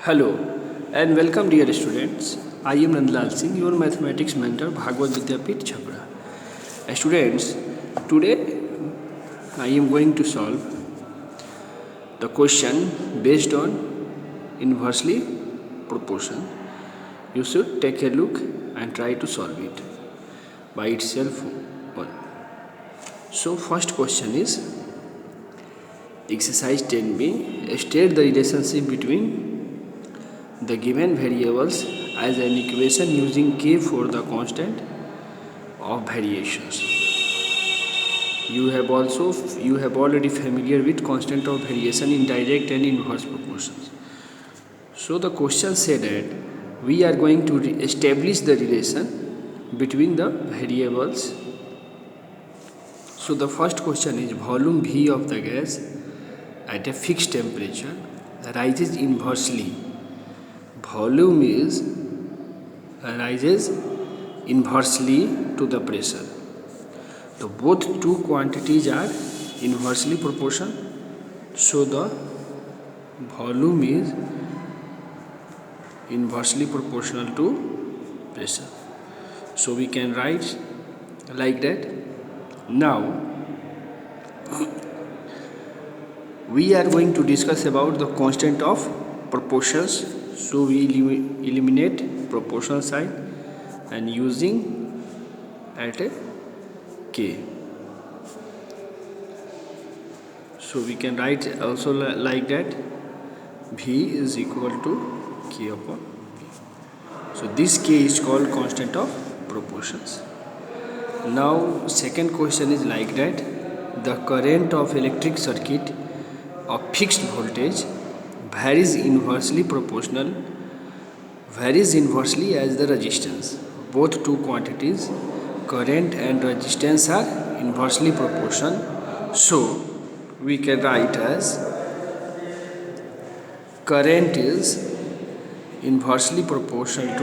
Hello and welcome dear students. I am Nandlal Singh, your mathematics mentor, Bhagwat Vidyapit Chhapra. Students, today I am going to solve the question based on inversely proportion. You should take a look and try to solve it by itself. So first question is exercise 10b. State the relationship between the given variables as an equation using k for the constant of variations. You have already familiar with constant of variation in direct and inverse proportions. So the question said that we are going to establish the relation between the variables. So the first question is volume V of the gas at a fixed temperature rises inversely. Volume rises inversely to the pressure. So both two quantities are inversely proportional. So the volume is inversely proportional to pressure. So we can write like that. Now we are going to discuss about the constant of proportions. So we eliminate proportion side and using at a k. So we can write also like that, V is equal to k upon V. So this k is called constant of proportions. Now second question is like that, the current of electric circuit of fixed voltage varies inversely as the resistance. Both two quantities, current and resistance, are inversely proportional. So we can write as current is inversely proportional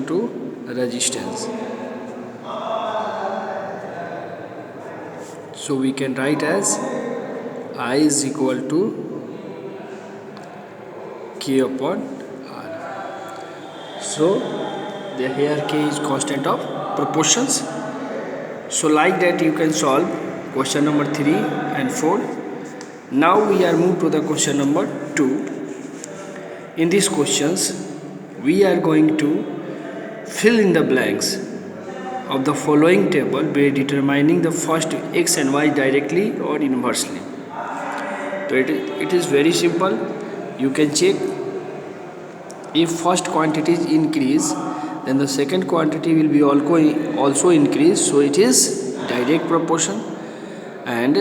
to resistance. So we can write as I is equal to k upon R. So here k is constant of proportions. So like that you can solve question number 3 and 4. Now we are moved to the question number 2. In these questions we are going to fill in the blanks of the following table by determining the first x and y directly or inversely. So it is very simple. You can check if first quantities increase, then the second quantity will be also increase. So it is direct proportion. And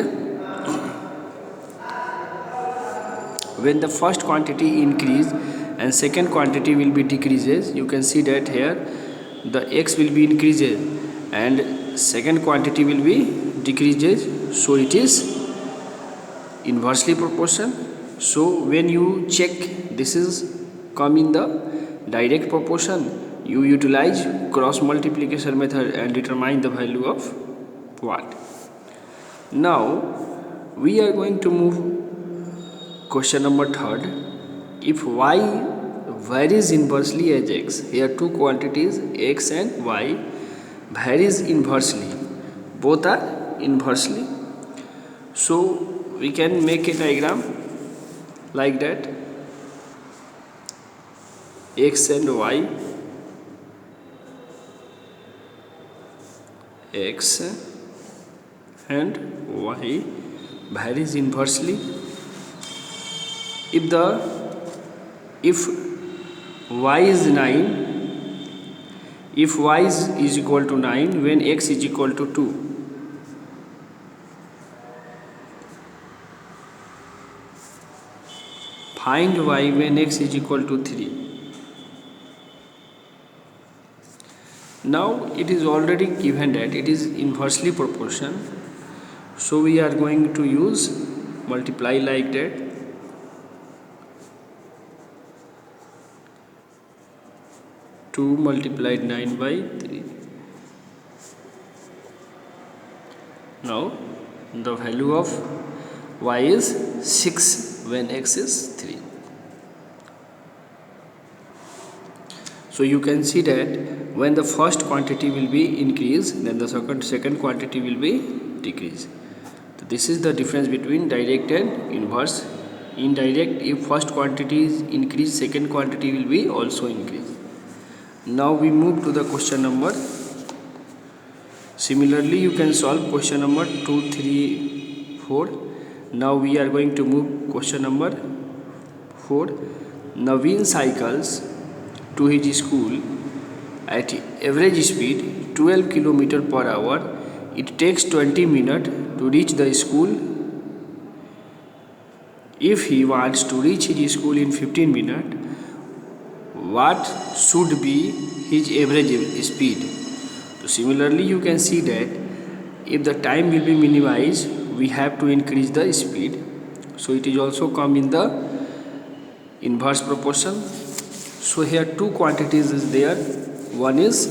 when the first quantity increase and second quantity will be decreases, you can see that here the x will be increases and second quantity will be decreases. So it is inversely proportional. So when you check this is come in the direct proportion, you utilize cross multiplication method and determine the value of what. Now we are going to move question number 3. If y varies inversely as x, here two quantities x and y varies inversely, both are inversely. So we can make a diagram like that, x and y, x and y varies inversely. If y is 9, if y is equal to 9 when x is equal to 2, find y when x is equal to 3. Now it is already given that it is inversely proportional. So we are going to use multiply like that. 2 multiplied 9 by 3. Now the value of y is 6. when x is 3. So you can see that when the first quantity will be increased, then the second quantity will be decreased. So this is the difference between direct and inverse. Indirect, if first quantity is increased, second quantity will be also increased. Now we move to the question number. Similarly, you can solve question number 2, 3, 4. Now we are going to move question number 4. Naveen cycles to his school at average speed 12 km per hour. It takes 20 minutes to reach the school. If he wants to reach his school in 15 minutes, what should be his average speed? So similarly, you can see that if the time will be minimized, we have to increase the speed. So it is also come in the inverse proportion. So here two quantities is there. One is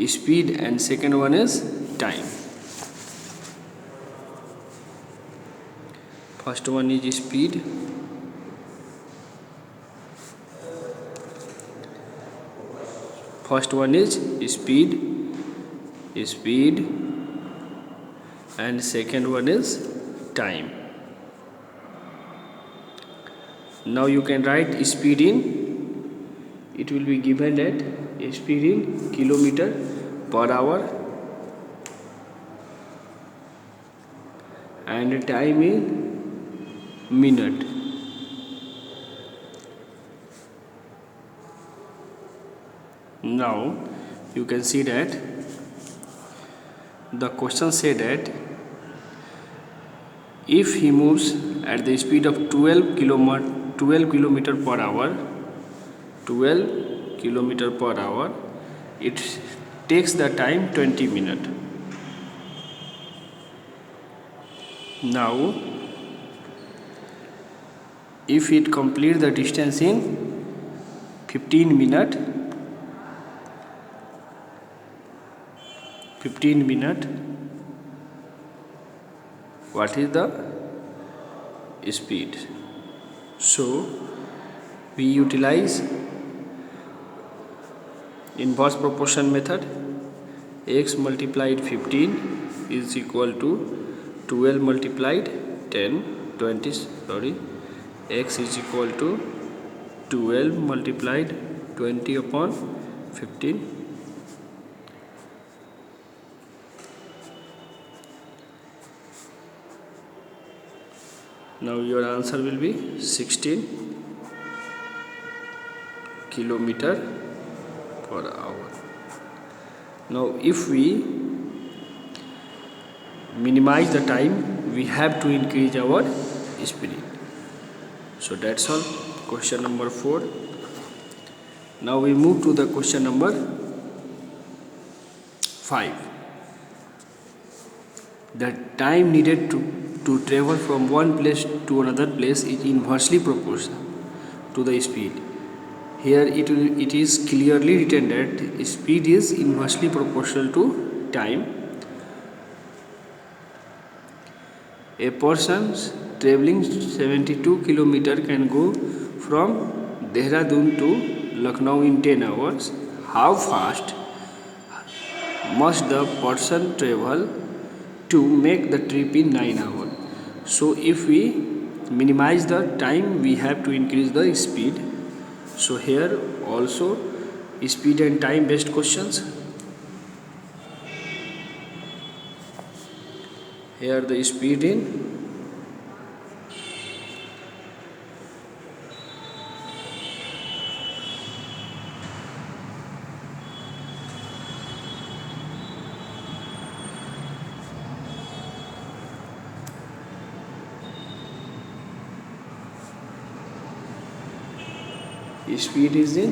speed and second one is time. First one is speed. First one is speed, and second one is time. Now you can write speed in, it will be given at speed in kilometer per hour and time in minute. Now you can see that the question said that if he moves at the speed of 12 kilometer per hour, 12 kilometer per hour, it takes the time 20 minutes. Now if it complete the distance in 15 minutes, what is the speed? So we utilize inverse proportion method. X multiplied 15 is equal to 12 multiplied 20, x is equal to 12 multiplied 20 upon 15. Now your answer will be 16 kilometer per hour. Now if we minimize the time, we have to increase our speed. So that's all, question number 4. Now we move to the question number 5. The time needed to travel from one place to another place is inversely proportional to the speed. Here it is clearly written that speed is inversely proportional to time. A person traveling 72 km can go from Dehradun to Lucknow in 10 hours. How fast must the person travel to make the trip in 9 hours? So if we minimize the time, we have to increase the speed. So here also speed and time based questions. Here the speed in speed is in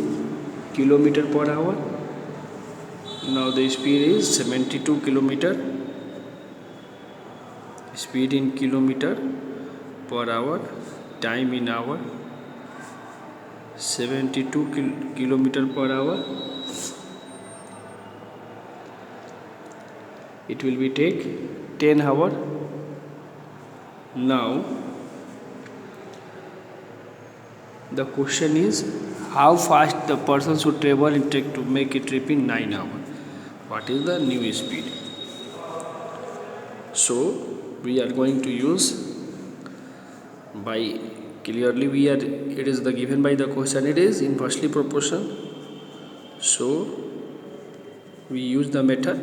kilometer per hour. Now the speed is 72 kilometer. Speed in kilometer per hour, time in hour, 72 kilometer per hour. It will be take 10 hours. Now The question is how fast the person should travel in trek to make a trip in 9 hours. What is the new speed? So we are going to use by clearly it is the given by the question, it is inversely proportional. So we use the method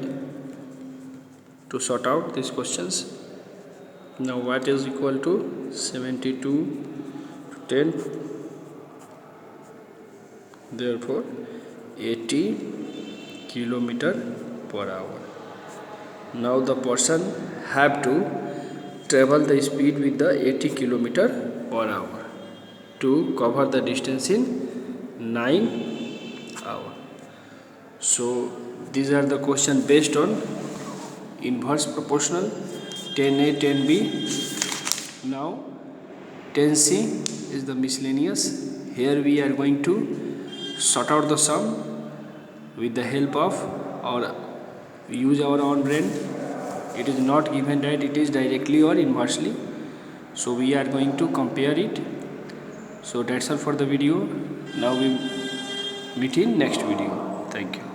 to sort out these questions. Now what is equal to 72 to 10, therefore 80 kilometer per hour. Now the person have to travel the speed with the 80 kilometer per hour to cover the distance in 9 hours. So these are the question based on inverse proportional 10A 10B. Now 10C is the miscellaneous. Here we are going to sort out the sum with the help of or use our own brain. It is not given that it is directly or inversely, so we are going to compare it. So that's all for the video. Now we meet in next video. Thank you.